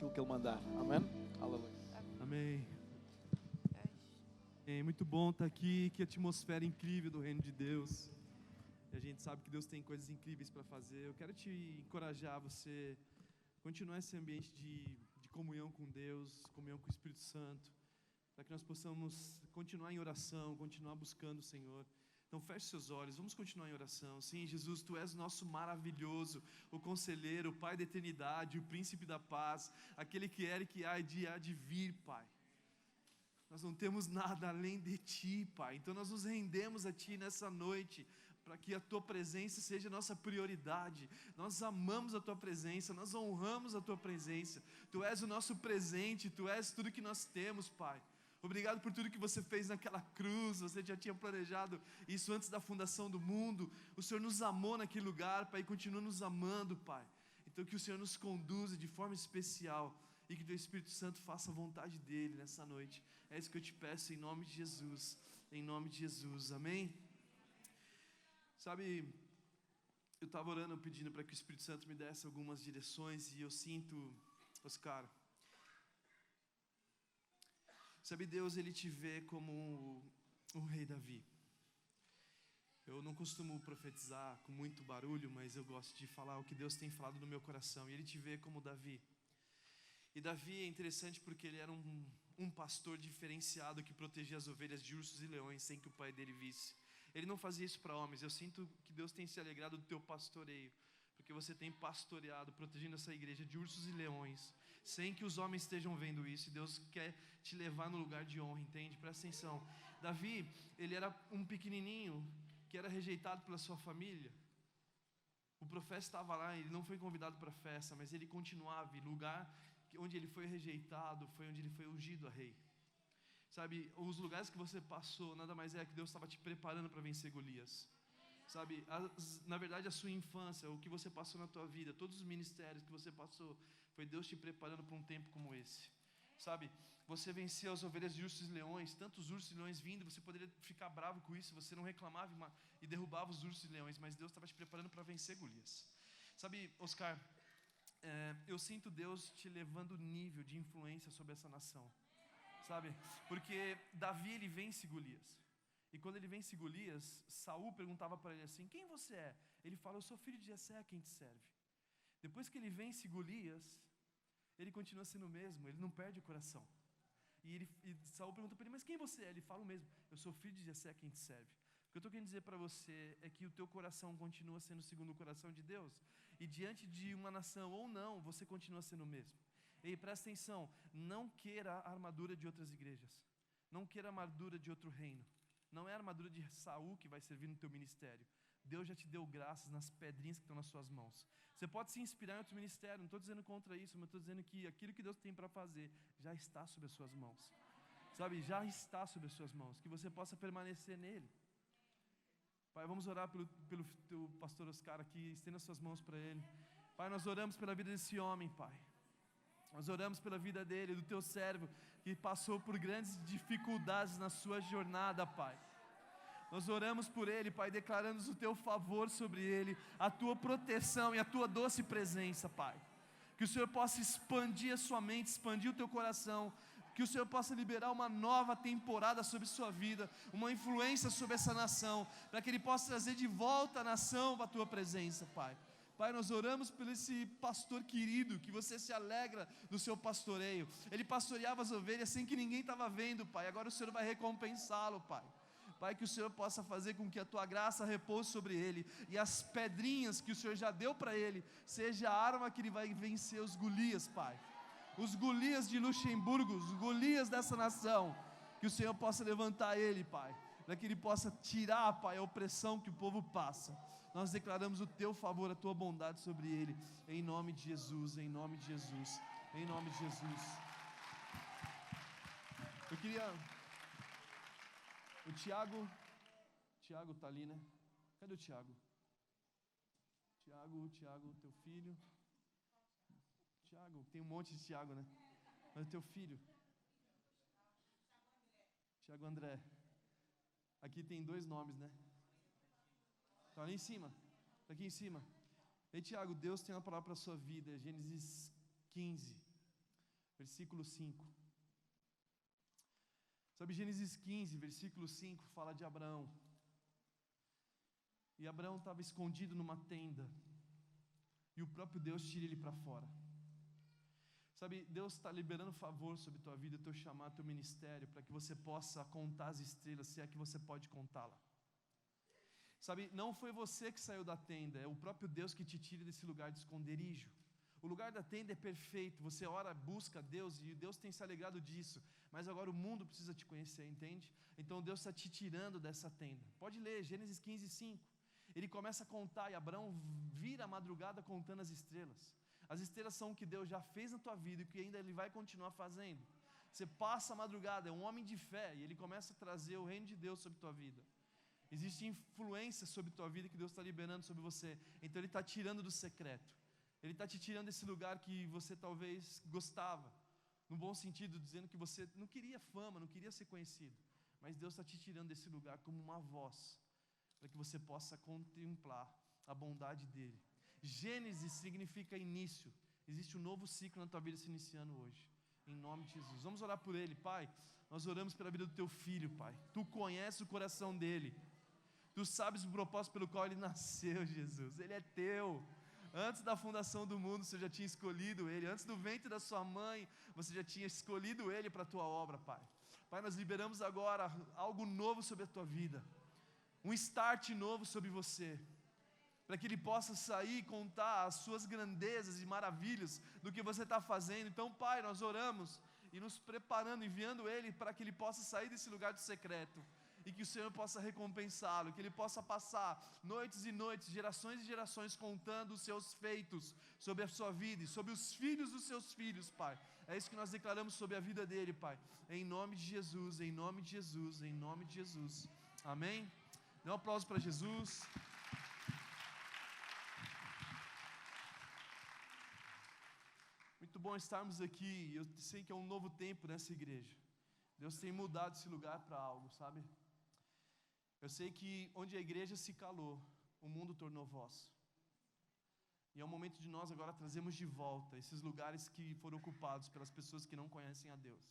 aquilo que Ele mandar. Amém? Aleluia. Amém. É muito bom estar aqui, que atmosfera incrível do reino de Deus. E a gente sabe que Deus tem coisas incríveis para fazer. Eu quero te encorajar a você continuar esse ambiente de comunhão com Deus, comunhão com o Espírito Santo, para que nós possamos continuar em oração, continuar buscando o Senhor. Então feche seus olhos, vamos continuar em oração. Sim, Jesus, Tu és o nosso maravilhoso, o conselheiro, o Pai da eternidade, o príncipe da paz, aquele que era e que há de vir, Pai. Nós não temos nada além de Ti, Pai. Então nós nos rendemos a Ti nessa noite, para que a Tua presença seja a nossa prioridade. Nós amamos a Tua presença, nós honramos a Tua presença. Tu és o nosso presente, Tu és tudo que nós temos, Pai. Obrigado por tudo que Você fez naquela cruz. Você já tinha planejado isso antes da fundação do mundo. O Senhor nos amou naquele lugar, Pai, e continua nos amando, Pai. Então que o Senhor nos conduza de forma especial e que o Teu Espírito Santo faça a vontade dEle nessa noite. É isso que eu te peço em nome de Jesus. Em nome de Jesus, amém? Sabe, eu estava orando, pedindo para que o Espírito Santo me desse algumas direções, e eu sinto, Oscar, sabe, Deus, Ele te vê como o rei Davi. Eu não costumo profetizar com muito barulho, mas eu gosto de falar o que Deus tem falado no meu coração, e Ele te vê como Davi. E Davi é interessante porque ele era um pastor diferenciado que protegia as ovelhas de ursos e leões sem que o pai dele visse. Ele não fazia isso para homens. Eu sinto que Deus tem se alegrado do teu pastoreio, porque você tem pastoreado, protegendo essa igreja de ursos e leões, sem que os homens estejam vendo isso. E Deus quer te levar no lugar de honra, entende? Presta atenção. Davi, ele era um pequenininho que era rejeitado pela sua família. O profeta estava lá, ele não foi convidado para a festa, mas ele continuava, e lugar onde ele foi rejeitado foi onde ele foi ungido a rei. Sabe, os lugares que você passou, nada mais é que Deus estava te preparando para vencer Golias. Sabe, na verdade a sua infância, o que você passou na tua vida, todos os ministérios que você passou, foi Deus te preparando para um tempo como esse. Sabe, você venceu as ovelhas de ursos e leões, tantos ursos e leões vindo, você poderia ficar bravo com isso, você não reclamava e derrubava os ursos e leões, mas Deus estava te preparando para vencer Golias. Sabe, Oscar, eu sinto Deus te levando nível de influência sobre essa nação. Sabe, porque Davi, ele vence Golias. E quando ele vence Golias, Saul perguntava para ele assim: quem você é? Ele fala: eu sou filho de Jessé, a quem te serve. Depois que ele vence Golias, ele continua sendo o mesmo, ele não perde o coração. E Saul pergunta para ele: mas quem você é? Ele fala o mesmo: eu sou filho de Jessé, a quem te serve. O que eu estou querendo dizer para você é que o teu coração continua sendo segundo o coração de Deus. E diante de uma nação ou não, você continua sendo o mesmo. Ei, presta atenção, não queira a armadura de outras igrejas. Não queira a armadura de outro reino. Não é a armadura de Saul que vai servir no teu ministério. Deus já te deu graças nas pedrinhas que estão nas suas mãos. Você pode se inspirar em outro ministério, não estou dizendo contra isso, mas estou dizendo que aquilo que Deus tem para fazer já está sob as suas mãos. Sabe, já está sob as suas mãos, que você possa permanecer nele. Pai, vamos orar pelo teu pastor Oscar aqui, estenda as suas mãos para ele. Pai, nós oramos pela vida desse homem, Pai. Nós oramos pela vida dele, do teu servo, que passou por grandes dificuldades na sua jornada, Pai. Nós oramos por ele, Pai, declarando o teu favor sobre ele, a tua proteção e a tua doce presença, Pai. Que o Senhor possa expandir a sua mente, expandir o teu coração, que o Senhor possa liberar uma nova temporada sobre sua vida, uma influência sobre essa nação, para que Ele possa trazer de volta a nação para a tua presença, Pai. Pai, nós oramos por esse pastor querido, que você se alegra do seu pastoreio. Ele pastoreava as ovelhas sem que ninguém estava vendo, Pai. Agora o Senhor vai recompensá-lo, Pai. Pai, que o Senhor possa fazer com que a tua graça repouse sobre ele, e as pedrinhas que o Senhor já deu para ele, seja a arma que ele vai vencer os Golias, Pai. Os Golias de Luxemburgo, os Golias dessa nação, que o Senhor possa levantar ele, Pai, para que ele possa tirar, Pai, a opressão que o povo passa. Nós declaramos o teu favor, a tua bondade sobre ele, em nome de Jesus, em nome de Jesus, em nome de Jesus. Eu queria... O Tiago está ali, né? Cadê o Tiago? Tiago, teu filho. Tiago, tem um monte de Tiago, né? Mas o teu filho? Tiago André. Aqui tem 2 nomes, né? Está ali em cima. Está aqui em cima. Ei, Tiago, Deus tem uma palavra para a sua vida. Gênesis 15. versículo 5. Sabe, Gênesis 15, versículo 5, fala de Abraão. E Abraão estava escondido numa tenda, e o próprio Deus tira ele para fora. Sabe, Deus está liberando favor sobre tua vida, teu chamado, teu ministério, para que você possa contar as estrelas, se é que você pode contá-la. Sabe, não foi você que saiu da tenda, é o próprio Deus que te tira desse lugar de esconderijo. O lugar da tenda é perfeito, você ora, busca Deus, e Deus tem se alegrado disso, mas agora o mundo precisa te conhecer, entende? Então Deus está te tirando dessa tenda. Pode ler, Gênesis 15, 5. Ele começa a contar, e Abraão vira a madrugada contando as estrelas. As estrelas são o que Deus já fez na tua vida e o que ainda Ele vai continuar fazendo. Você passa a madrugada, é um homem de fé, e ele começa a trazer o reino de Deus sobre tua vida. Existe influência sobre tua vida que Deus está liberando sobre você. Então Ele está tirando do secreto. Ele está te tirando desse lugar que você talvez gostava, no bom sentido, dizendo que você não queria fama, não queria ser conhecido. Mas Deus está te tirando desse lugar como uma voz, para que você possa contemplar a bondade dEle. Gênesis significa início. Existe um novo ciclo na tua vida se iniciando hoje, em nome de Jesus. Vamos orar por ele. Pai, nós oramos pela vida do teu filho, Pai. Tu conheces o coração dele, tu sabes o propósito pelo qual ele nasceu, Jesus. Ele é teu. Antes da fundação do mundo você já tinha escolhido ele. Antes do ventre da sua mãe você já tinha escolhido ele para a tua obra, Pai. Pai, nós liberamos agora algo novo sobre a tua vida, um start novo sobre você, para que ele possa sair e contar as suas grandezas e maravilhas do que você está fazendo. Então, Pai, nós oramos e nos preparando, enviando ele para que ele possa sair desse lugar do secreto, e que o Senhor possa recompensá-lo, que ele possa passar noites e noites, gerações e gerações contando os seus feitos sobre a sua vida e sobre os filhos dos seus filhos, Pai. É isso que nós declaramos sobre a vida dele, Pai, em nome de Jesus, em nome de Jesus, em nome de Jesus, amém? Dê um aplauso para Jesus. Muito bom estarmos aqui. Eu sei que é um novo tempo nessa igreja. Deus tem mudado esse lugar para algo, sabe? Eu sei que onde a igreja se calou, o mundo tornou voz. E é o momento de nós agora trazermos de volta esses lugares que foram ocupados pelas pessoas que não conhecem a Deus.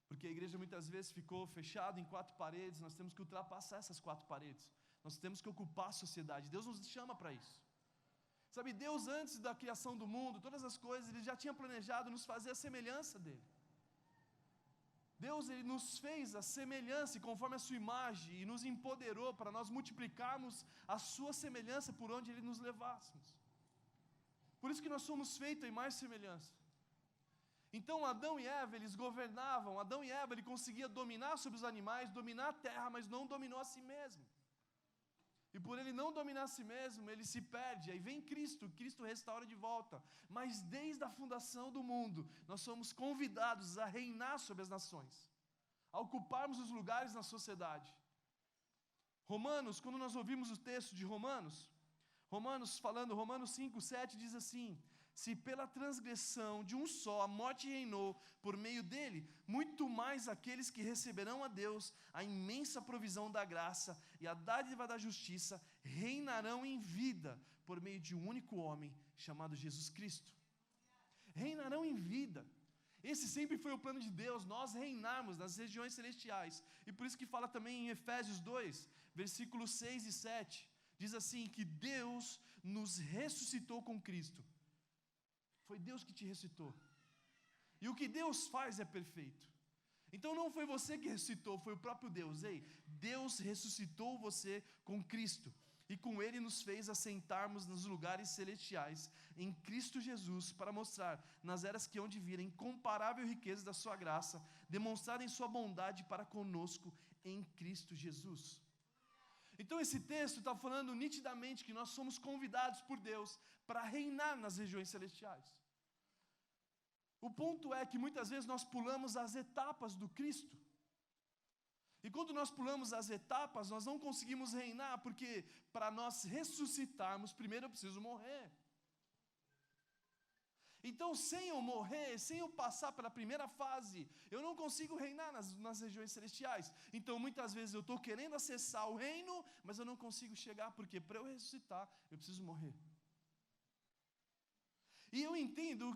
Porque a igreja muitas vezes ficou fechada em 4 paredes. Nós temos que ultrapassar essas 4 paredes. Nós temos que ocupar a sociedade. Deus nos chama para isso. Sabe, Deus antes da criação do mundo, todas as coisas, Ele já tinha planejado nos fazer a semelhança dEle. Deus, Ele nos fez a semelhança conforme a sua imagem e nos empoderou para nós multiplicarmos a sua semelhança por onde Ele nos levássemos. Por isso que nós somos feitos em mais semelhança. Então Adão e Eva, eles governavam. Adão e Eva, ele conseguia dominar sobre os animais, dominar a terra, mas não dominou a si mesmo. E por ele não dominar a si mesmo, ele se perde. Aí vem Cristo, Cristo restaura de volta. Mas desde a fundação do mundo, nós somos convidados a reinar sobre as nações, a ocuparmos os lugares na sociedade. Romanos, quando nós ouvimos o texto de Romanos 5:7 diz assim: se pela transgressão de um só a morte reinou por meio dele, muito mais aqueles que receberão a Deus a imensa provisão da graça e a dádiva da justiça reinarão em vida por meio de um único homem chamado Jesus Cristo. Reinarão em vida. Esse sempre foi o plano de Deus, nós reinarmos nas regiões celestiais. E por isso que fala também em Efésios 2, versículos 6 e 7, diz assim, que Deus nos ressuscitou com Cristo. Foi Deus que te ressuscitou. E o que Deus faz é perfeito. Então não foi você que ressuscitou, foi o próprio Deus. Ei, Deus ressuscitou você com Cristo. E com Ele nos fez assentarmos nos lugares celestiais em Cristo Jesus, para mostrar nas eras que hão de vir a incomparável riqueza da sua graça, demonstrada em sua bondade para conosco em Cristo Jesus. Então esse texto está falando nitidamente que nós somos convidados por Deus para reinar nas regiões celestiais. O ponto é que muitas vezes nós pulamos as etapas do Cristo. E quando nós pulamos as etapas, nós não conseguimos reinar, porque para nós ressuscitarmos, primeiro eu preciso morrer. Então, sem eu morrer, sem eu passar pela primeira fase, eu não consigo reinar nas regiões celestiais. Então, muitas vezes eu estou querendo acessar o reino, mas eu não consigo chegar, porque para eu ressuscitar, eu preciso morrer. E eu entendo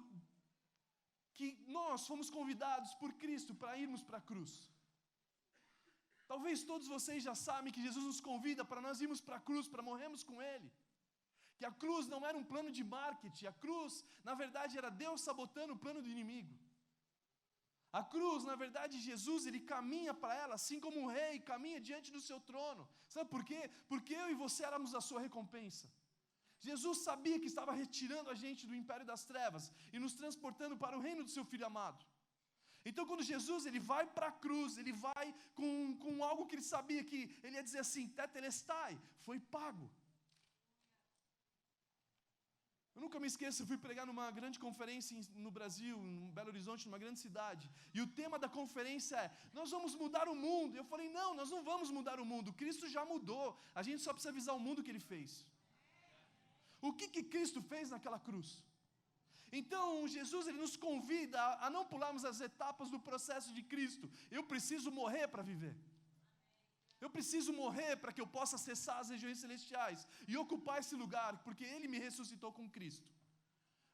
que nós fomos convidados por Cristo para irmos para a cruz. Talvez todos vocês já sabem que Jesus nos convida para nós irmos para a cruz, para morrermos com Ele. Que a cruz não era um plano de marketing, a cruz, na verdade, era Deus sabotando o plano do inimigo. A cruz, na verdade, Jesus, Ele caminha para ela, assim como um rei caminha diante do seu trono. Sabe por quê? Porque eu e você éramos a sua recompensa. Jesus sabia que estava retirando a gente do império das trevas e nos transportando para o reino do seu Filho amado. Então, quando Jesus ele vai para a cruz, ele vai com algo que ele sabia que ele ia dizer assim, tetelestai, foi pago. Eu nunca me esqueço, eu fui pregar numa grande conferência no Brasil, em Belo Horizonte, numa grande cidade. E o tema da conferência é, nós vamos mudar o mundo. Eu falei, não, nós não vamos mudar o mundo. Cristo já mudou. A gente só precisa avisar o mundo o que Ele fez. O que Cristo fez naquela cruz? Então, Jesus ele nos convida a não pularmos as etapas do processo de Cristo. Eu preciso morrer para viver. Eu preciso morrer para que eu possa acessar as regiões celestiais e ocupar esse lugar, porque Ele me ressuscitou com Cristo.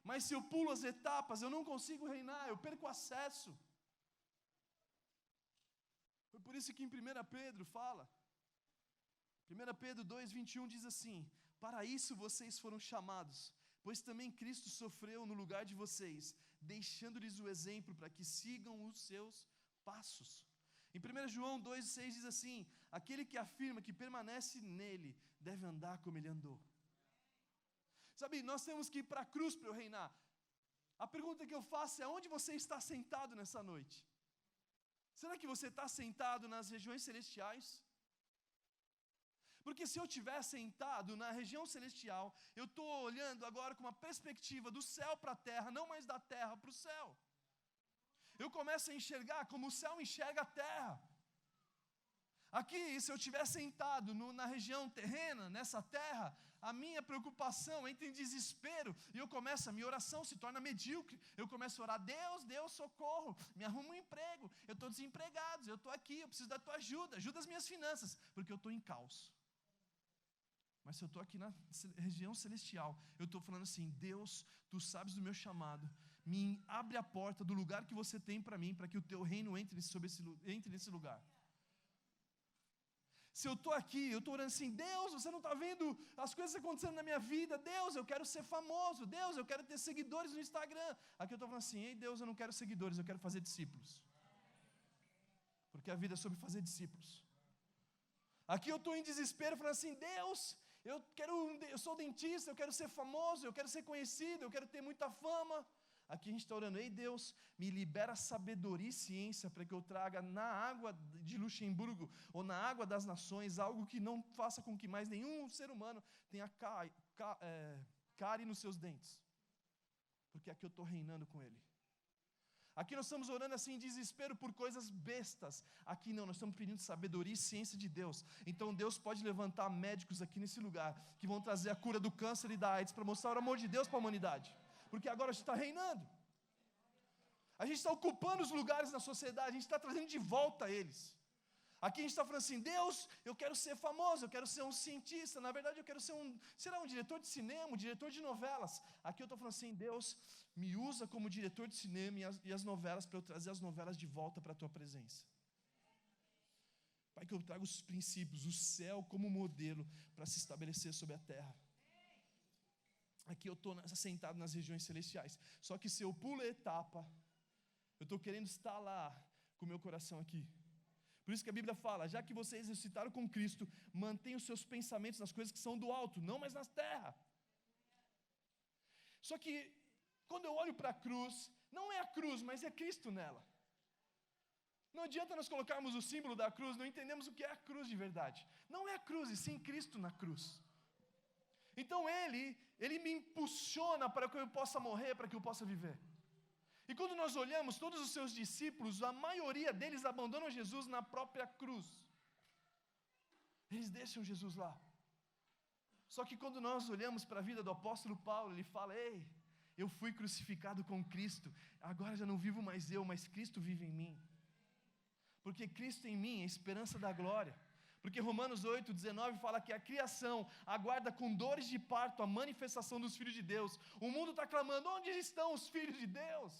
Mas se eu pulo as etapas, eu não consigo reinar, eu perco acesso. Foi por isso que em 1 Pedro fala, 1 Pedro 2:21 diz assim, para isso vocês foram chamados, pois também Cristo sofreu no lugar de vocês, deixando-lhes o exemplo para que sigam os seus passos. Em 1 João 2,6 diz assim, aquele que afirma que permanece nele, deve andar como ele andou. Sabe, nós temos que ir para a cruz para eu reinar. A pergunta que eu faço é, onde você está sentado nessa noite? Será que você está sentado nas regiões celestiais? Porque se eu estiver sentado na região celestial, eu estou olhando agora com uma perspectiva do céu para a terra, não mais da terra para o céu. Eu começo a enxergar como o céu enxerga a terra. Aqui, se eu estiver sentado na região terrena, nessa terra, a minha preocupação entra em desespero e a minha oração se torna medíocre. Eu começo a orar, Deus, socorro, me arruma um emprego, eu estou desempregado, eu estou aqui, eu preciso da tua ajuda, ajuda as minhas finanças, porque eu estou em caos. Mas se eu estou aqui na região celestial, eu estou falando assim, Deus, tu sabes do meu chamado, me abre a porta do lugar que você tem para mim, para que o teu reino entre nesse lugar. Se eu estou aqui, eu estou orando assim, Deus, você não está vendo as coisas acontecendo na minha vida, Deus, eu quero ser famoso, Deus, eu quero ter seguidores no Instagram. Aqui eu estou falando assim, ei Deus, eu não quero seguidores, eu quero fazer discípulos. Porque a vida é sobre fazer discípulos. Aqui eu estou em desespero, falando assim, Deus, eu sou dentista, eu quero ser famoso, eu quero ser conhecido, eu quero ter muita fama. Aqui a gente está orando, ei Deus, me libera sabedoria e ciência para que eu traga na água de Luxemburgo ou na água das nações algo que não faça com que mais nenhum ser humano tenha cárie nos seus dentes. Porque aqui eu estou reinando com Ele. Aqui nós estamos orando assim em desespero por coisas bestas. Aqui não, nós estamos pedindo sabedoria e ciência de Deus. Então Deus pode levantar médicos aqui nesse lugar que vão trazer a cura do câncer e da AIDS para mostrar o amor de Deus para a humanidade. Porque agora a gente está reinando. A gente está ocupando os lugares na sociedade, a gente está trazendo de volta eles. Aqui a gente está falando assim, Deus, eu quero ser famoso, eu quero ser um cientista, na verdade eu quero ser um diretor de cinema, um diretor de novelas. Aqui eu estou falando assim, Deus, me usa como diretor de cinema e as novelas, para eu trazer as novelas de volta para a Tua presença. Pai, que eu traga os princípios, o céu como modelo para se estabelecer sobre a terra. Aqui eu estou sentado nas regiões celestiais. Só que se eu pulo a etapa, eu estou querendo estar lá com o meu coração aqui. Por isso que a Bíblia fala, já que vocês ressuscitaram com Cristo, mantenham os seus pensamentos nas coisas que são do alto, não mais na terra. Só que, quando eu olho para a cruz, não é a cruz, mas é Cristo nela. Não adianta nós colocarmos o símbolo da cruz, não entendemos o que é a cruz de verdade. Não é a cruz, e sim Cristo na cruz. Então Ele me impulsiona para que eu possa morrer, para que eu possa viver. E quando nós olhamos, todos os seus discípulos, a maioria deles abandonam Jesus na própria cruz. Eles deixam Jesus lá. Só que quando nós olhamos para a vida do apóstolo Paulo, ele fala, ei, eu fui crucificado com Cristo, agora já não vivo mais eu, mas Cristo vive em mim. Porque Cristo em mim é a esperança da glória. Porque Romanos 8:19 fala que a criação aguarda com dores de parto a manifestação dos filhos de Deus. O mundo está clamando, onde estão os filhos de Deus?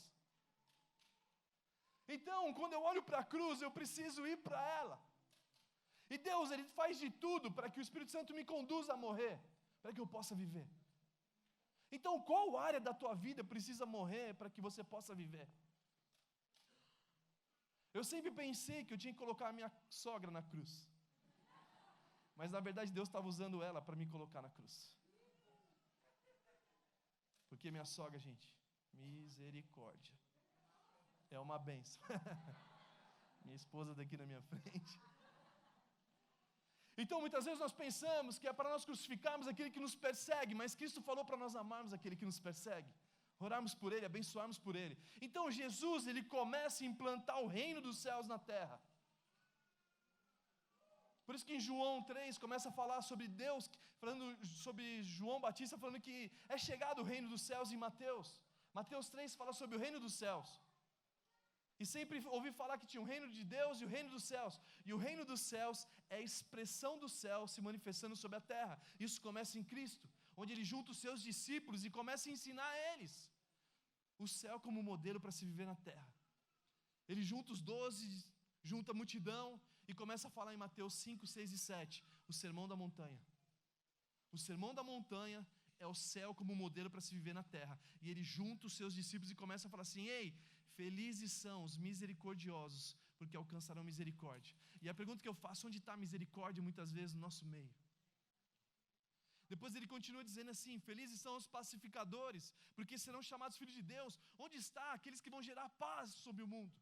Então, quando eu olho para a cruz, eu preciso ir para ela. E Deus, Ele faz de tudo para que o Espírito Santo me conduza a morrer, para que eu possa viver. Então, qual área da tua vida precisa morrer para que você possa viver? Eu sempre pensei que eu tinha que colocar a minha sogra na cruz. Mas, na verdade, Deus estava usando ela para me colocar na cruz. Porque minha sogra, gente, misericórdia, é uma bênção. Minha esposa daqui na minha frente. Então, muitas vezes nós pensamos que é para nós crucificarmos aquele que nos persegue, mas Cristo falou para nós amarmos aquele que nos persegue, orarmos por Ele, abençoarmos por Ele. Então, Jesus, Ele começa a implantar o reino dos céus na terra. Por isso que em João 3 começa a falar sobre Deus, falando sobre João Batista, falando que é chegado o reino dos céus em Mateus. Mateus 3 fala sobre o reino dos céus. E sempre ouvi falar que tinha o reino de Deus e o reino dos céus. E o reino dos céus é a expressão do céu se manifestando sobre a terra. Isso começa em Cristo, onde Ele junta os seus discípulos e começa a ensinar a eles o céu como modelo para se viver na terra. Ele junta os 12, junta a multidão e começa a falar em Mateus 5, 6 e 7, o sermão da montanha. O sermão da montanha é o céu como modelo para se viver na terra. E Ele junta os seus discípulos e começa a falar assim: ei, felizes são os misericordiosos, porque alcançarão misericórdia. E a pergunta que eu faço: onde está a misericórdia muitas vezes no nosso meio? Depois ele continua dizendo assim: felizes são os pacificadores, porque serão chamados filhos de Deus. Onde está aqueles que vão gerar paz sobre o mundo?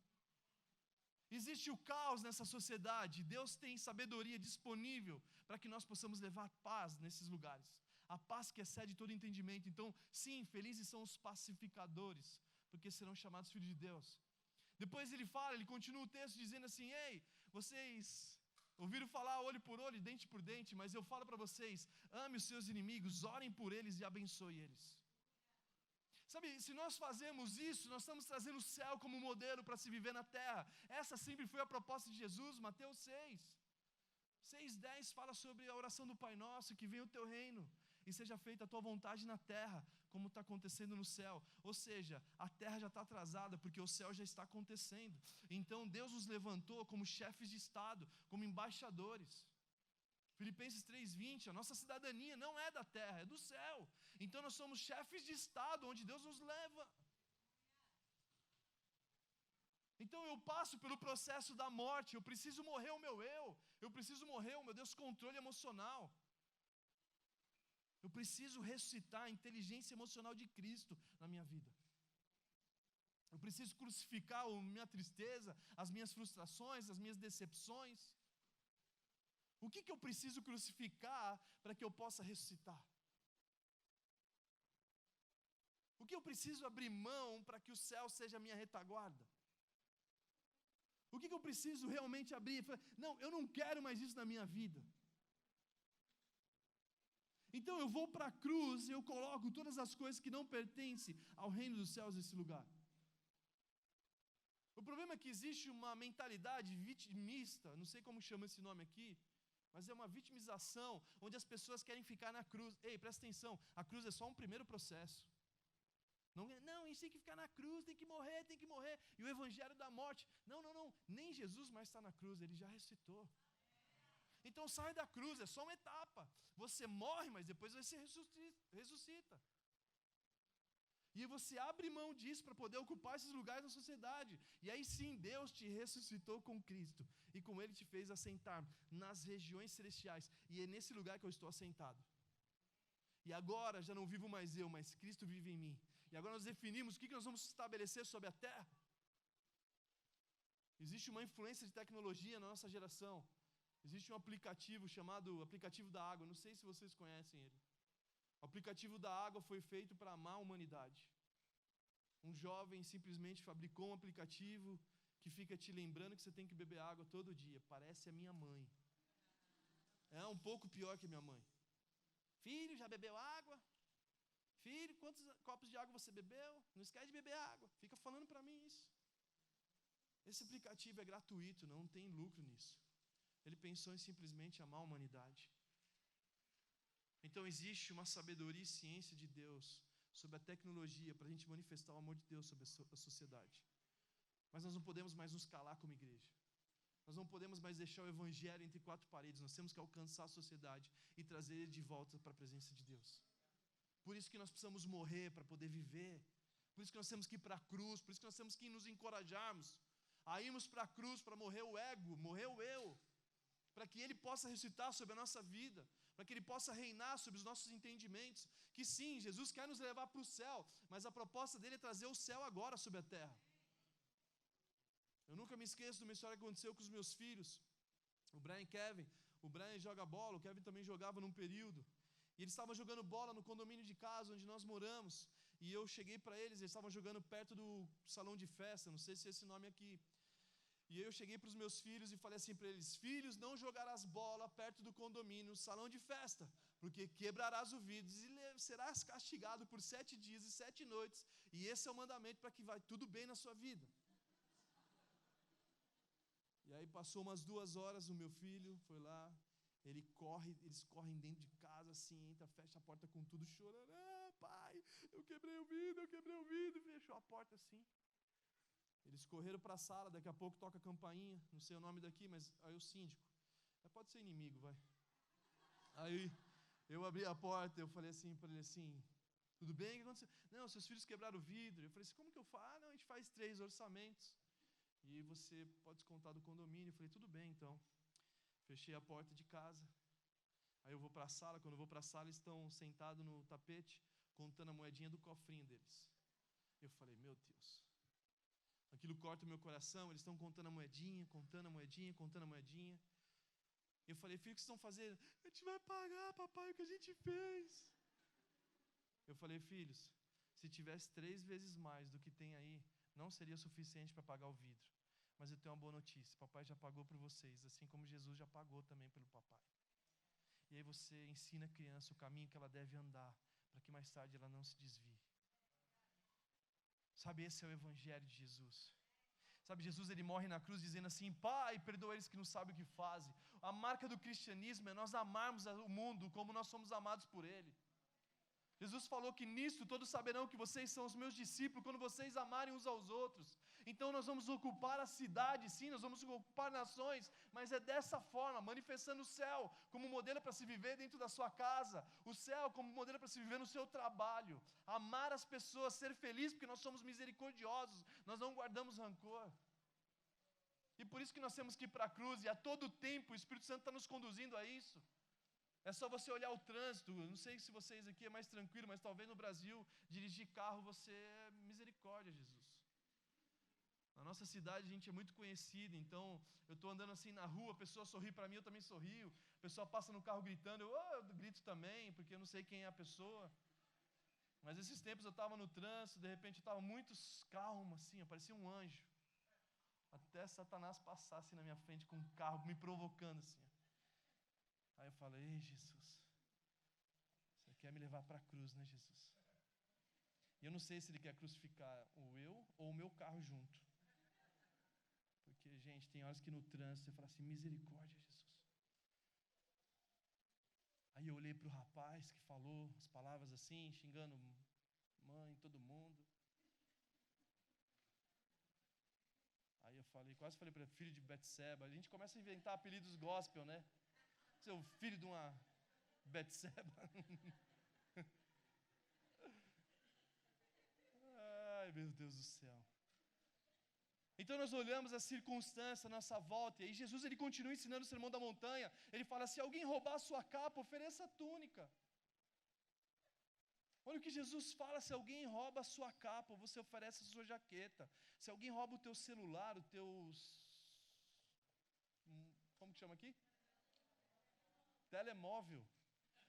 Existe o caos nessa sociedade. Deus tem sabedoria disponível para que nós possamos levar paz nesses lugares. A paz que excede todo entendimento. Então, sim, felizes são os pacificadores, porque serão chamados filhos de Deus. Depois ele continua o texto dizendo assim: ei, vocês ouviram falar olho por olho, dente por dente, mas eu falo para vocês: ame os seus inimigos, orem por eles e abençoe eles. Sabe, se nós fazemos isso, nós estamos trazendo o céu como modelo para se viver na terra. Essa sempre foi a proposta de Jesus. Mateus 6:10 fala sobre a oração do Pai Nosso: que venha o teu reino e seja feita a tua vontade na terra, como está acontecendo no céu. Ou seja, a terra já está atrasada, porque o céu já está acontecendo. Então Deus nos levantou como chefes de Estado, como embaixadores. Filipenses 3:20, a nossa cidadania não é da terra, é do céu. Então nós somos chefes de Estado, onde Deus nos leva. Então eu passo pelo processo da morte, eu preciso morrer o meu eu preciso morrer o meu descontrole emocional. Eu preciso ressuscitar a inteligência emocional de Cristo na minha vida. Eu preciso crucificar a minha tristeza, as minhas frustrações, as minhas decepções. O que eu preciso crucificar para que eu possa ressuscitar? O que eu preciso abrir mão para que o céu seja a minha retaguarda? O que eu preciso realmente abrir? Não, eu não quero mais isso na minha vida. Então eu vou para a cruz e eu coloco todas as coisas que não pertencem ao reino dos céus nesse lugar. O problema é que existe uma mentalidade vitimista, não sei como chama esse nome aqui, mas é uma vitimização, onde as pessoas querem ficar na cruz. Ei, presta atenção, a cruz é só um primeiro processo. Não, a gente tem que ficar na cruz, tem que morrer. E o evangelho da morte. Não, nem Jesus mais está na cruz, Ele já ressuscitou. Então sai da cruz, é só uma etapa. Você morre, mas depois você ressuscita. E você abre mão disso para poder ocupar esses lugares na sociedade. E aí sim, Deus te ressuscitou com Cristo. E com Ele te fez assentar nas regiões celestiais. E é nesse lugar que eu estou assentado. E agora já não vivo mais eu, mas Cristo vive em mim. E agora nós definimos o que nós vamos estabelecer sobre a terra. Existe uma influência de tecnologia na nossa geração. Existe um aplicativo chamado Aplicativo da Água. Não sei se vocês conhecem ele. O aplicativo da água foi feito para amar a humanidade. Um jovem simplesmente fabricou um aplicativo que fica te lembrando que você tem que beber água todo dia. Parece a minha mãe. É um pouco pior que a minha mãe. Filho, já bebeu água? Filho, quantos copos de água você bebeu? Não esquece de beber água. Fica falando para mim isso. Esse aplicativo é gratuito, não tem lucro nisso. Ele pensou em simplesmente amar a humanidade. Então existe uma sabedoria e ciência de Deus sobre a tecnologia para a gente manifestar o amor de Deus sobre a sociedade. Mas nós não podemos mais nos calar como igreja. Nós não podemos mais deixar o evangelho entre quatro paredes. Nós temos que alcançar a sociedade e trazer ele de volta para a presença de Deus. Por isso que nós precisamos morrer para poder viver. Por isso que nós temos que ir para a cruz. Por isso que nós temos que nos encorajarmos a irmos para a cruz, para morrer o ego, morrer o eu, para que ele possa ressuscitar sobre a nossa vida, para que ele possa reinar sobre os nossos entendimentos. Que sim, Jesus quer nos levar para o céu, mas a proposta dele é trazer o céu agora sobre a terra. Eu nunca me esqueço de uma história que aconteceu com os meus filhos, o Brian e Kevin. O Brian joga bola, o Kevin também jogava num período, e eles estavam jogando bola no condomínio de casa onde nós moramos, e eu cheguei para eles estavam jogando perto do salão de festa, não sei se é esse nome aqui. E eu cheguei para os meus filhos e falei assim para eles: filhos, não jogarás bola perto do condomínio, salão de festa, porque quebrarás o vidro e serás castigado por 7 dias e 7 noites, e esse é o mandamento para que vai tudo bem na sua vida. E aí passou umas 2 horas, o meu filho foi lá, eles correm dentro de casa, assim, entra, fecha a porta com tudo, chorando: pai, eu quebrei o vidro, e fechou a porta assim. Eles correram para a sala, daqui a pouco toca a campainha, não sei o nome daqui, mas aí o síndico, pode ser inimigo, vai. Aí eu abri a porta, eu falei assim para ele assim: tudo bem, o que aconteceu? Não, seus filhos quebraram o vidro. Eu falei assim: como que eu faço? Não, a gente faz 3 orçamentos e você pode descontar do condomínio. Eu falei: tudo bem, então. Fechei a porta de casa, aí eu vou para a sala. Quando eu vou para a sala, eles estão sentados no tapete, contando a moedinha do cofrinho deles. Eu falei: meu Deus, aquilo corta o meu coração. Eles estão contando a moedinha, contando a moedinha, contando a moedinha. Eu falei: filho, o que vocês estão fazendo? A gente vai pagar, papai, o que a gente fez. Eu falei: filhos, se tivesse 3 vezes mais do que tem aí, não seria suficiente para pagar o vidro. Mas eu tenho uma boa notícia: papai já pagou por vocês, assim como Jesus já pagou também pelo papai. E aí você ensina a criança o caminho que ela deve andar, para que mais tarde ela não se desvie. Sabe, esse é o evangelho de Jesus. Sabe, Jesus, ele morre na cruz dizendo assim: pai, perdoa eles que não sabem o que fazem. A marca do cristianismo é nós amarmos o mundo como nós somos amados por ele. Jesus falou que nisto todos saberão que vocês são os meus discípulos quando vocês amarem uns aos outros. Então nós vamos ocupar a cidade, sim, nós vamos ocupar nações, mas é dessa forma, manifestando o céu como modelo para se viver dentro da sua casa, o céu como modelo para se viver no seu trabalho, amar as pessoas, ser feliz porque nós somos misericordiosos, nós não guardamos rancor. E por isso que nós temos que ir para a cruz, e a todo tempo o Espírito Santo está nos conduzindo a isso. É só você olhar o trânsito. Não sei se vocês aqui é mais tranquilo, mas talvez no Brasil, dirigir carro, você é misericórdia, Jesus. Na nossa cidade a gente é muito conhecido, então eu estou andando assim na rua, a pessoa sorri para mim, eu também sorrio. A pessoa passa no carro gritando, eu grito também, porque eu não sei quem é a pessoa. Mas esses tempos eu estava no trânsito, de repente eu estava muito calmo, assim, eu parecia um anjo. Até Satanás passasse na minha frente com um carro me provocando assim. Aí eu falei: ei, Jesus, você quer me levar para a cruz, né, Jesus? E eu não sei se ele quer crucificar o eu ou o meu carro junto. Porque, gente, tem horas que no trânsito você fala assim: misericórdia, Jesus. Aí eu olhei para o rapaz que falou as palavras assim, xingando mãe, todo mundo. Aí eu falei, quase falei para ele: filho de Betseba. A gente começa a inventar apelidos gospel, né? Seu filho de uma Betseba. Ai, meu Deus do céu. Então nós olhamos a circunstância à nossa volta, e aí Jesus ele continua ensinando o Sermão da Montanha. Ele fala: se alguém roubar a sua capa, ofereça a túnica. Olha o que Jesus fala: se alguém rouba a sua capa, você oferece a sua jaqueta. Se alguém rouba o teu celular, o teus... como que chama aqui? Telemóvel.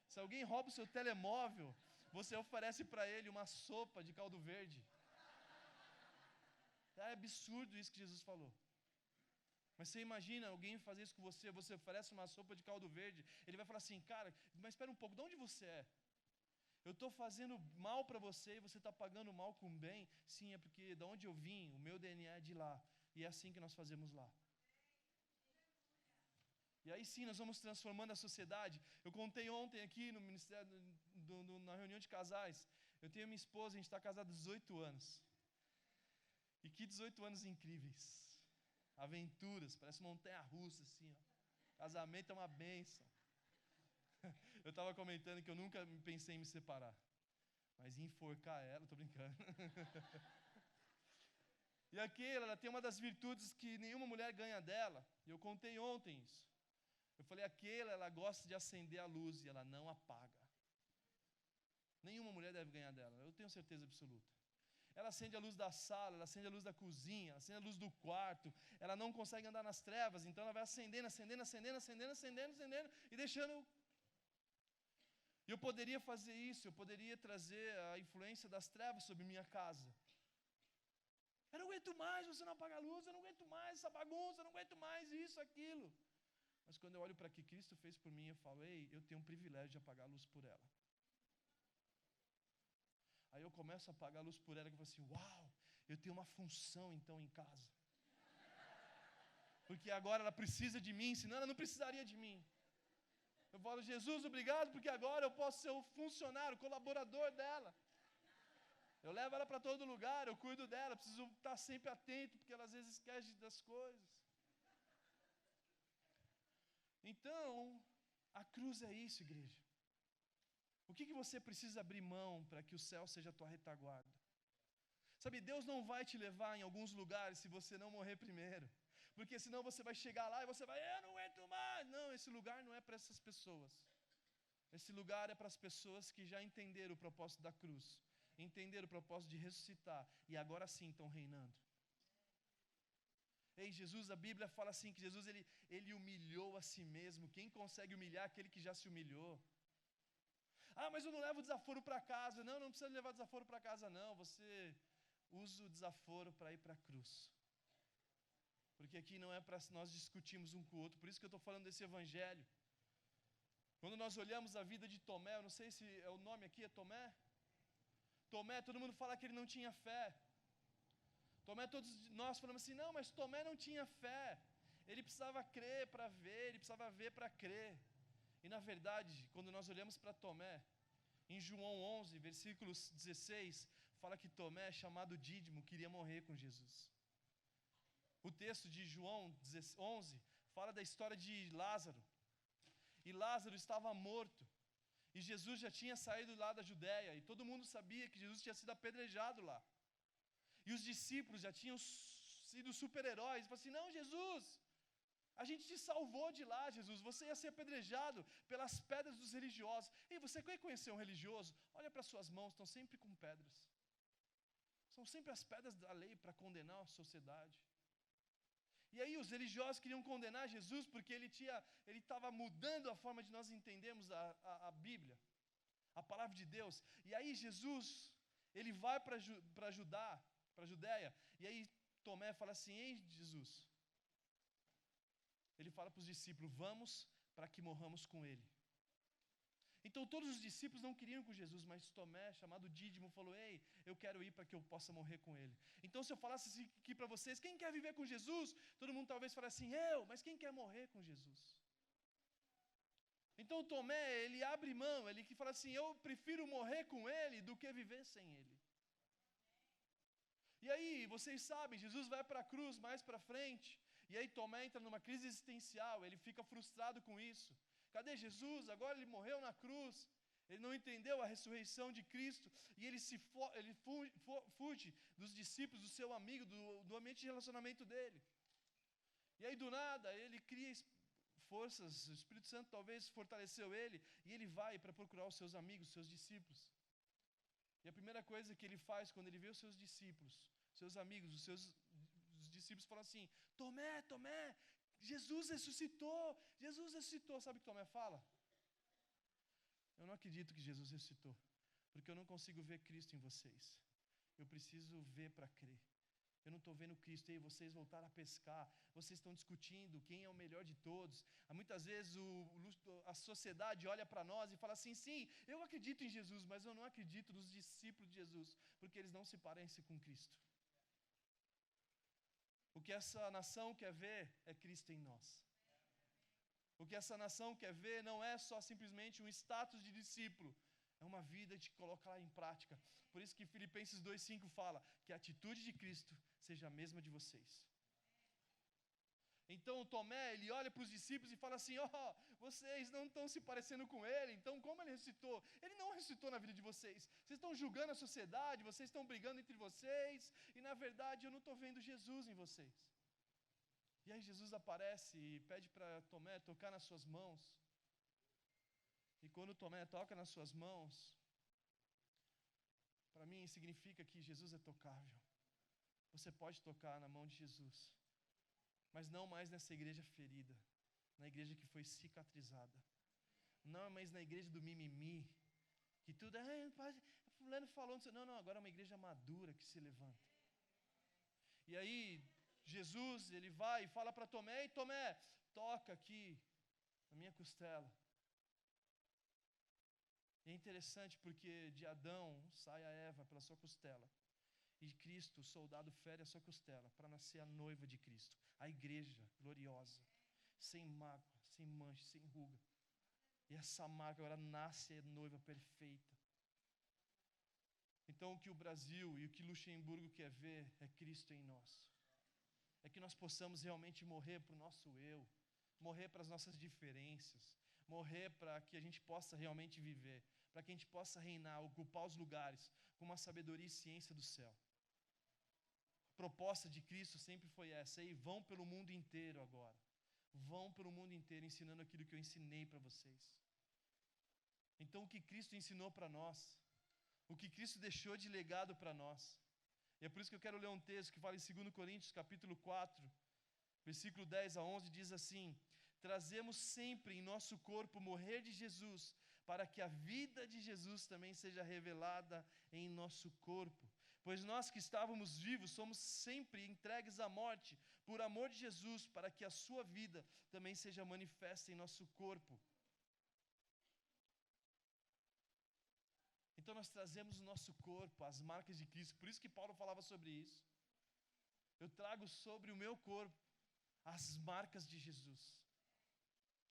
Se alguém rouba o seu telemóvel, você oferece para ele uma sopa de caldo verde. É absurdo isso que Jesus falou. Mas você imagina alguém fazer isso com você, você oferece uma sopa de caldo verde, ele vai falar assim: cara, mas espera um pouco, de onde você é? Eu estou fazendo mal para você e você está pagando mal com bem? Sim, é porque de onde eu vim, o meu DNA é de lá. E é assim que nós fazemos lá. E aí sim nós vamos transformando a sociedade. Eu contei ontem aqui no ministério, na reunião de casais. Eu tenho minha esposa, a gente está casado há 18 anos. E que 18 anos incríveis. Aventuras, parece montanha-russa, assim, ó. Casamento é uma bênção. Eu estava comentando que eu nunca pensei em me separar. Mas em enforcar ela, tô brincando. E aquela, ela tem uma das virtudes que nenhuma mulher ganha dela. E eu contei ontem isso. Eu falei, aquela, ela gosta de acender a luz e ela não apaga. Nenhuma mulher deve ganhar dela, eu tenho certeza absoluta. Ela acende a luz da sala, ela acende a luz da cozinha, ela acende a luz do quarto. Ela não consegue andar nas trevas, então ela vai acendendo, acendendo, acendendo, acendendo, acendendo, acendendo e deixando. E eu poderia fazer isso, eu poderia trazer a influência das trevas sobre minha casa. Eu não aguento mais, você não apaga a luz, eu não aguento mais essa bagunça, eu não aguento mais isso, aquilo. Mas quando eu olho para o que Cristo fez por mim, eu falo, ei, eu tenho um privilégio de apagar a luz por ela. Aí eu começo a apagar a luz por ela, que eu falo assim, uau, eu tenho uma função então em casa. Porque agora ela precisa de mim, senão ela não precisaria de mim. Eu falo, Jesus, obrigado, porque agora eu posso ser o funcionário, o colaborador dela. Eu levo ela para todo lugar, eu cuido dela, preciso estar sempre atento, porque ela às vezes esquece das coisas. Então, a cruz é isso, igreja. O que você precisa abrir mão para que o céu seja a tua retaguarda? Sabe, Deus não vai te levar em alguns lugares se você não morrer primeiro. Porque senão você vai chegar lá e você vai, eu não aguento mais. Não, esse lugar não é para essas pessoas. Esse lugar é para as pessoas que já entenderam o propósito da cruz. Entenderam o propósito de ressuscitar. E agora sim estão reinando. Ei, Jesus, a Bíblia fala assim, que Jesus ele humilhou a si mesmo. Quem consegue humilhar aquele que já se humilhou? Ah, mas eu não levo desaforo para casa. Não, não precisa levar desaforo para casa não. Você usa o desaforo para ir para a cruz. Porque aqui não é para nós discutirmos um com o outro. Por isso que eu estou falando desse evangelho. Quando nós olhamos a vida de Tomé, eu não sei se é o nome aqui, é Tomé? Tomé, todo mundo fala que ele não tinha fé. Tomé, todos nós falamos assim, não, mas Tomé não tinha fé. Ele precisava crer para ver, ele precisava ver para crer. E na verdade, quando nós olhamos para Tomé, em João 11, versículos 16, fala que Tomé, chamado Dídimo, queria morrer com Jesus. O texto de João 11 fala da história de Lázaro. E Lázaro estava morto. E Jesus já tinha saído lá da Judéia. E todo mundo sabia que Jesus tinha sido apedrejado lá. E os discípulos já tinham sido super-heróis. Falaram assim, não, Jesus, a gente te salvou de lá, Jesus. Você ia ser apedrejado pelas pedras dos religiosos. E você quer conhecer um religioso? Olha para suas mãos, estão sempre com pedras. São sempre as pedras da lei para condenar a sociedade. E aí os religiosos queriam condenar Jesus porque ele estava mudando a forma de nós entendermos a Bíblia, a palavra de Deus. E aí Jesus, ele vai para a Judéia, e aí Tomé fala assim, ei Jesus, ele fala para os discípulos, vamos para que morramos com ele. Então todos os discípulos não queriam ir com Jesus, mas Tomé, chamado Dídimo, falou, ei, eu quero ir para que eu possa morrer com ele. Então se eu falasse assim aqui para vocês, quem quer viver com Jesus? Todo mundo talvez falasse assim, mas quem quer morrer com Jesus? Então Tomé, ele abre mão, ele que fala assim, eu prefiro morrer com ele do que viver sem ele. E aí, vocês sabem, Jesus vai para a cruz mais para frente, e aí Tomé entra numa crise existencial, ele fica frustrado com isso. Cadê Jesus? Agora ele morreu na cruz. Ele não entendeu a ressurreição de Cristo. E ele fuge dos discípulos, do seu amigo, do ambiente de relacionamento dele. E aí do nada, ele cria forças, o Espírito Santo talvez fortaleceu ele. E ele vai para procurar os seus amigos, os seus discípulos. E a primeira coisa que ele faz quando ele vê os seus discípulos, seus amigos, os discípulos falam assim, Tomé, Tomé, Jesus ressuscitou, Jesus ressuscitou. Sabe o que Tomé fala? Eu não acredito que Jesus ressuscitou, porque eu não consigo ver Cristo em vocês. Eu preciso ver para crer. Eu não estou vendo Cristo. E vocês voltaram a pescar, vocês estão discutindo quem é o melhor de todos. Muitas vezes a sociedade olha para nós e fala assim, sim, eu acredito em Jesus, mas eu não acredito nos discípulos de Jesus, porque eles não se parecem com Cristo. O que essa nação quer ver é Cristo em nós. O que essa nação quer ver não é só simplesmente um status de discípulo. É uma vida que te coloca lá em prática. Por isso que Filipenses 2,5 fala que a atitude de Cristo seja a mesma de vocês. Então Tomé, ele olha para os discípulos e fala assim, vocês não estão se parecendo com ele, então como ele ressuscitou? Ele não ressuscitou na vida de vocês. Vocês estão julgando a sociedade, vocês estão brigando entre vocês, e na verdade eu não estou vendo Jesus em vocês. E aí Jesus aparece e pede para Tomé tocar nas suas mãos. E quando Tomé toca nas suas mãos, para mim significa que Jesus é tocável. Você pode tocar na mão de Jesus, mas não mais nessa igreja ferida, na igreja que foi cicatrizada. Não mais na igreja do mimimi, que tudo fulano falou, não, agora é uma igreja madura que se levanta. E aí Jesus, ele vai e fala para Tomé, e Tomé, toca aqui na minha costela. E é interessante porque de Adão sai a Eva pela sua costela. E de Cristo, o soldado fere a sua costela para nascer a noiva de Cristo. A igreja gloriosa, sem mácula, sem mancha, sem ruga. E essa marca agora nasce a noiva perfeita. Então o que o Brasil e o que Luxemburgo quer ver é Cristo em nós. É que nós possamos realmente morrer para o nosso eu, morrer para as nossas diferenças, morrer para que a gente possa realmente viver, para que a gente possa reinar, ocupar os lugares com uma sabedoria e ciência do céu. A proposta de Cristo sempre foi essa, e vão pelo mundo inteiro agora. Vão pelo mundo inteiro ensinando aquilo que eu ensinei para vocês. Então o que Cristo ensinou para nós, o que Cristo deixou de legado para nós. E é por isso que eu quero ler um texto que fala em 2 Coríntios, capítulo 4, versículo 10 a 11, diz assim: trazemos sempre em nosso corpo morrer de Jesus, para que a vida de Jesus também seja revelada em nosso corpo. Pois nós que estávamos vivos somos sempre entregues à morte, por amor de Jesus, para que a sua vida também seja manifesta em nosso corpo. Então nós trazemos o nosso corpo, as marcas de Cristo. Por isso que Paulo falava sobre isso. Eu trago sobre o meu corpo as marcas de Jesus.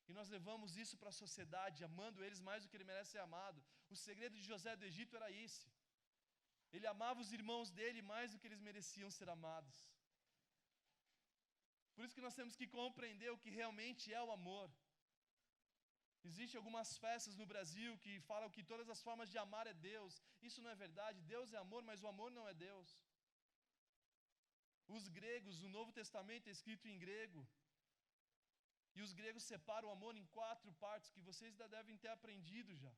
E nós levamos isso para a sociedade, amando eles mais do que ele merece ser amado. O segredo de José do Egito era esse. Ele amava os irmãos dele mais do que eles mereciam ser amados. Por isso que nós temos que compreender o que realmente é o amor. Existem algumas festas no Brasil que falam que todas as formas de amar é Deus. Isso não é verdade. Deus é amor, mas o amor não é Deus. Os gregos, o Novo Testamento é escrito em grego. E os gregos separam o amor em 4 partes, que vocês já devem ter aprendido já.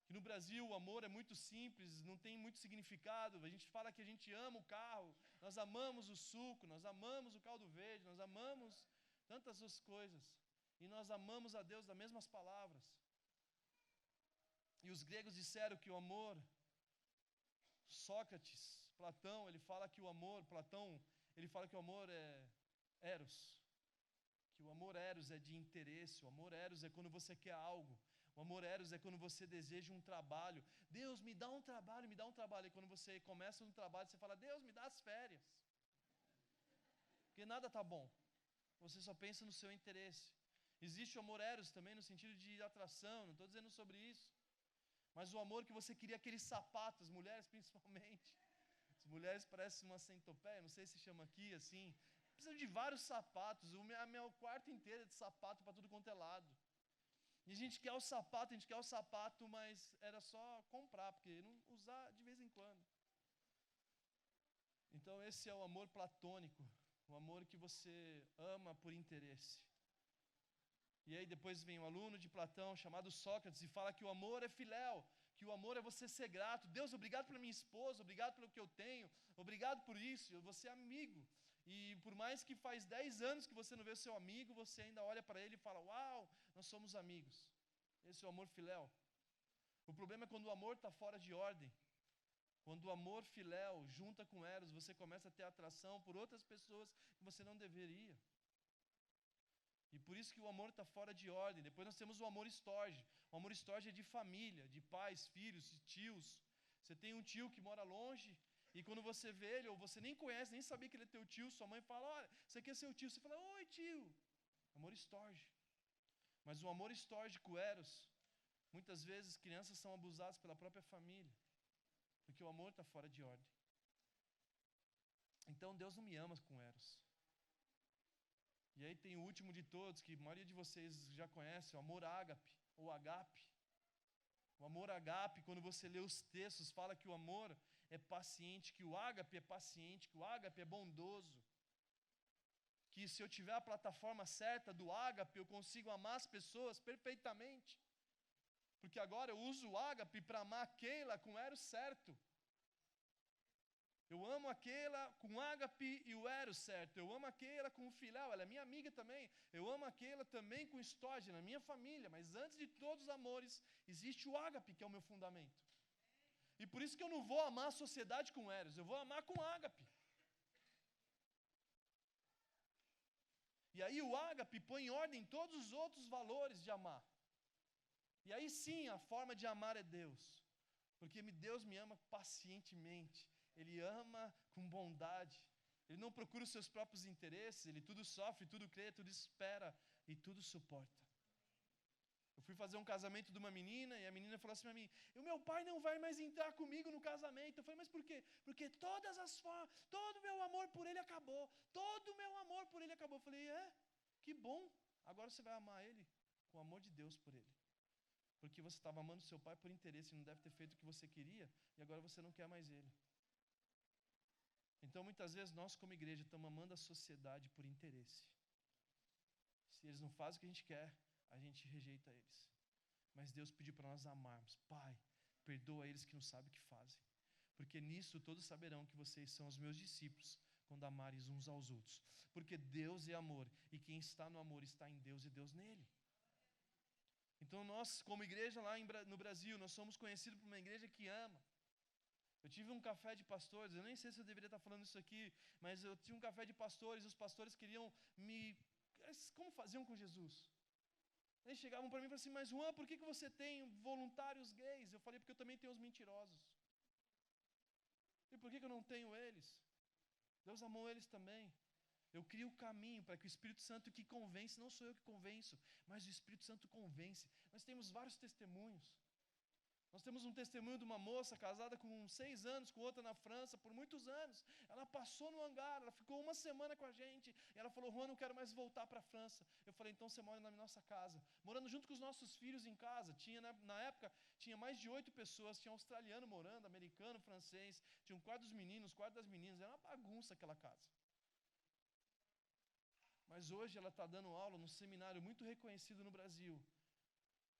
E no Brasil o amor é muito simples, não tem muito significado. A gente fala que a gente ama o carro, nós amamos o suco, nós amamos o caldo verde, nós amamos tantas outras coisas. E nós amamos a Deus das mesmas palavras. E os gregos disseram que o amor, Sócrates, Platão, ele fala que o amor, ele fala que o amor é eros. Que o amor eros é de interesse, o amor eros é quando você quer algo. O amor eros é quando você deseja um trabalho. Deus, me dá um trabalho, me dá um trabalho. E quando você começa um trabalho, você fala, Deus, me dá as férias. Porque nada está bom. Você só pensa no seu interesse. Existe o amor eros também no sentido de atração, não estou dizendo sobre isso. Mas o amor que você queria aqueles sapatos, as mulheres principalmente. As mulheres parecem uma centopeia, não sei se chama aqui assim. Precisam de vários sapatos, meu quarto inteiro é de sapato para tudo quanto é lado. E a gente quer o sapato, mas era só comprar, porque não usar de vez em quando. Então esse é o amor platônico, o amor que você ama por interesse. E aí depois vem um aluno de Platão chamado Sócrates e fala que o amor é filéu, que o amor é você ser grato. Deus, obrigado pela minha esposa, obrigado pelo que eu tenho, obrigado por isso, eu vou ser amigo. E por mais que faz 10 anos que você não vê o seu amigo, você ainda olha para ele e fala, uau, nós somos amigos. Esse é o amor filéu. O problema é quando o amor está fora de ordem. Quando o amor filéu junta com eros, você começa a ter atração por outras pessoas que você não deveria. E por isso que o amor está fora de ordem. Depois nós temos o amor estorge. O amor estorge é de família, de pais, filhos, de tios. Você tem um tio que mora longe, e quando você vê ele, ou você nem conhece, nem sabia que ele é teu tio, sua mãe fala, olha, você aqui é seu tio. Você fala, oi tio. Amor estorge. Mas o amor estórgico, eros, Muitas vezes crianças são abusadas pela própria família, porque o amor está fora de ordem. Então Deus não me ama com eros. E aí tem o último de todos, que a maioria de vocês já conhece, o amor ágape, ou agape. O amor agape, quando você lê os textos, fala que o amor é paciente, que o ágape é paciente, que o ágape é bondoso. Que se eu tiver a plataforma certa do ágape, eu consigo amar as pessoas perfeitamente. Porque agora eu uso o ágape para amar aquela com o eros certo. Eu amo aquela com ágape e o eros certo. Eu amo aquela com o filéu, ela é minha amiga também. Eu amo aquela também com estógena, minha família. Mas antes de todos os amores, existe o ágape, que é o meu fundamento. E por isso que eu não vou amar a sociedade com eros, eu vou amar com ágape. E aí o ágape põe em ordem todos os outros valores de amar. E aí sim, a forma de amar é Deus. Porque Deus me ama pacientemente. Ele ama com bondade. Ele não procura os seus próprios interesses. Ele tudo sofre, tudo crê, tudo espera e tudo suporta. Eu fui fazer um casamento de uma menina e a menina falou assim para mim: o meu pai não vai mais entrar comigo no casamento. Eu falei: mas por quê? Porque todas as formas, todo o meu amor por ele acabou. Todo o meu amor por ele acabou. Eu falei: que bom. Agora você vai amar ele com o amor de Deus por ele. Porque você estava amando seu pai por interesse e não deve ter feito o que você queria e agora você não quer mais ele. Então muitas vezes nós como igreja estamos amando a sociedade por interesse. Se eles não fazem o que a gente quer, a gente rejeita eles. Mas Deus pediu para nós amarmos. Pai, perdoa eles que não sabem o que fazem. Porque nisso todos saberão que vocês são os meus discípulos, quando amares uns aos outros. Porque Deus é amor, e quem está no amor está em Deus e Deus nele. Então nós, como igreja lá no Brasil, nós somos conhecidos por uma igreja que ama. Eu tive um café de pastores, eu nem sei se eu deveria estar falando isso aqui, mas eu tinha um café de pastores, e os pastores queriam como faziam com Jesus? Eles chegavam para mim e falavam assim: mas Juan, por que você tem voluntários gays? Eu falei: porque eu também tenho os mentirosos. E por que eu não tenho eles? Deus amou eles também. Eu crio o caminho para que o Espírito Santo que convence, não sou eu que convenço, mas o Espírito Santo convence. Nós temos vários testemunhos. Nós temos um testemunho de uma moça casada com 6 anos, com outra na França, por muitos anos. Ela passou no hangar, ela ficou 1 semana com a gente. E ela falou: Juan, não quero mais voltar para a França. Eu falei: então você mora na nossa casa. Morando junto com os nossos filhos em casa. Tinha, na época, tinha mais de 8 pessoas. Tinha australiano morando, americano, francês. Tinha um quarto dos meninos, quarto das meninas. Era uma bagunça aquela casa. Mas hoje ela está dando aula num seminário muito reconhecido no Brasil,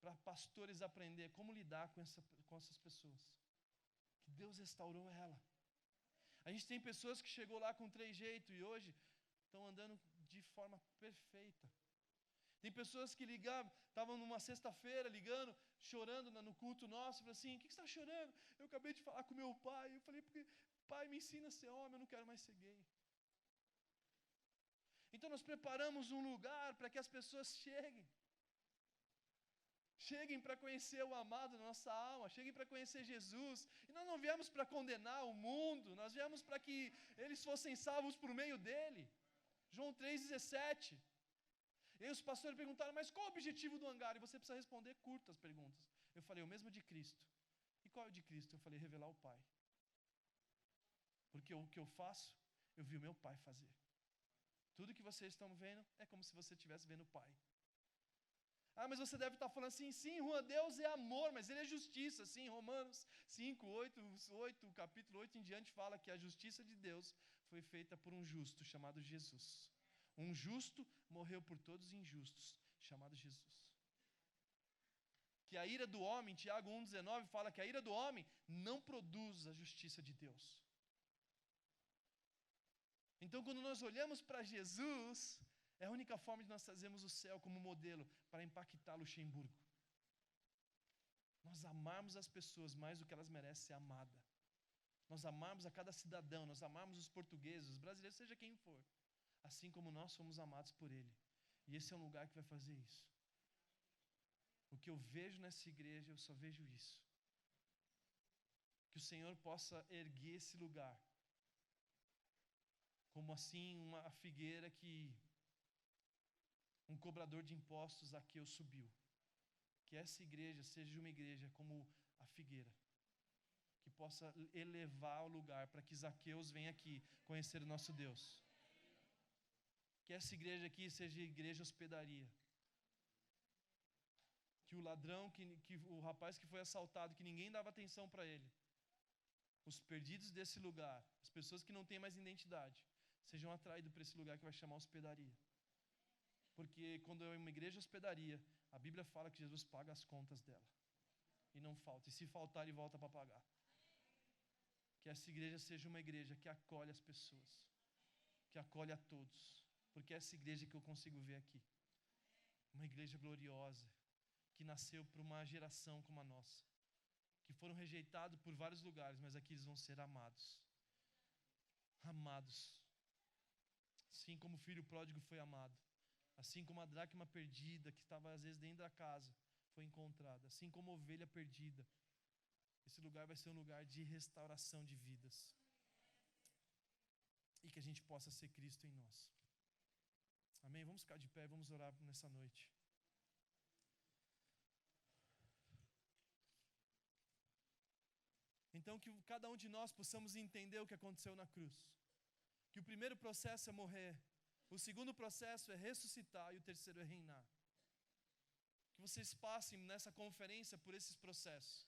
para pastores aprender como lidar com essas pessoas. Que Deus restaurou ela. A gente tem pessoas que chegou lá com trejeito e hoje estão andando de forma perfeita. Tem pessoas que ligavam, estavam numa sexta-feira ligando, chorando no culto nosso, falaram assim: o que você está chorando? Eu acabei de falar com meu pai. Eu falei: porque pai, me ensina a ser homem, eu não quero mais ser gay. Então nós preparamos um lugar para que as pessoas cheguem. Cheguem para conhecer o amado da nossa alma, cheguem para conhecer Jesus. E nós não viemos para condenar o mundo, nós viemos para que eles fossem salvos por meio dele. João 3,17. E aí os pastores perguntaram: mas qual o objetivo do hangar? E você precisa responder curtas perguntas. Eu falei: o mesmo de Cristo. E qual é o de Cristo? Eu falei: revelar o Pai. Porque o que eu faço, eu vi o meu Pai fazer. Tudo que vocês estão vendo é como se você estivesse vendo o Pai. Ah, mas você deve estar falando assim: sim, Juan, Deus é amor, mas Ele é justiça. Sim, Romanos 5, 8, capítulo 8 em diante fala que a justiça de Deus foi feita por um justo chamado Jesus. Um justo morreu por todos os injustos, chamado Jesus. Que a ira do homem, Tiago 1,19 fala que a ira do homem não produz a justiça de Deus. Então, quando nós olhamos para Jesus, é a única forma de nós trazermos o céu como modelo para impactar Luxemburgo. Nós amarmos as pessoas mais do que elas merecem ser amadas. Nós amarmos a cada cidadão, nós amarmos os portugueses, os brasileiros, seja quem for. Assim como nós somos amados por Ele. E esse é um lugar que vai fazer isso. O que eu vejo nessa igreja, eu só vejo isso. Que o Senhor possa erguer esse lugar. Como assim uma figueira que um cobrador de impostos, Zaqueu, subiu. que essa igreja seja uma igreja como a figueira, que possa elevar o lugar para que Zaqueus venha aqui conhecer o nosso Deus. Que essa igreja aqui seja igreja hospedaria. Que o ladrão, que o rapaz que foi assaltado, que ninguém dava atenção para ele, os perdidos desse lugar, as pessoas que não têm mais identidade, sejam atraídos para esse lugar que vai chamar hospedaria. Porque quando é uma igreja hospedaria, a Bíblia fala que Jesus paga as contas dela. E não falta. E se faltar, ele volta para pagar. Que essa igreja seja uma igreja que acolhe as pessoas, que acolhe a todos. Porque é essa igreja que eu consigo ver aqui. Uma igreja gloriosa, que nasceu para uma geração como a nossa. Que foram rejeitados por vários lugares, mas aqui eles vão ser amados. Amados. Assim como o filho pródigo foi amado. Assim como a dracma perdida, que estava às vezes dentro da casa, foi encontrada. Assim como a ovelha perdida. Esse lugar vai ser um lugar de restauração de vidas. E que a gente possa ser Cristo em nós. Amém? Vamos ficar de pé e vamos orar nessa noite. Então que cada um de nós possamos entender o que aconteceu na cruz. Que o primeiro processo é morrer. O segundo processo é ressuscitar e o terceiro é reinar. Que vocês passem nessa conferência por esses processos.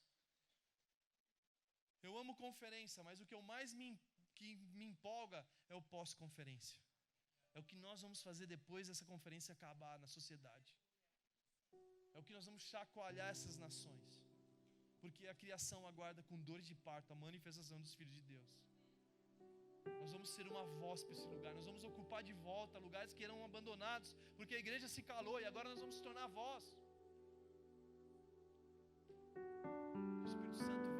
Eu amo conferência, mas o que que me empolga é o pós-conferência. É o que nós vamos fazer depois dessa conferência acabar na sociedade. É o que nós vamos chacoalhar essas nações. Porque a criação aguarda com dores de parto a manifestação dos filhos de Deus. Nós vamos ser uma voz para esse lugar. Nós vamos ocupar de volta lugares que eram abandonados, porque a igreja se calou e agora nós vamos se tornar voz. O Espírito Santo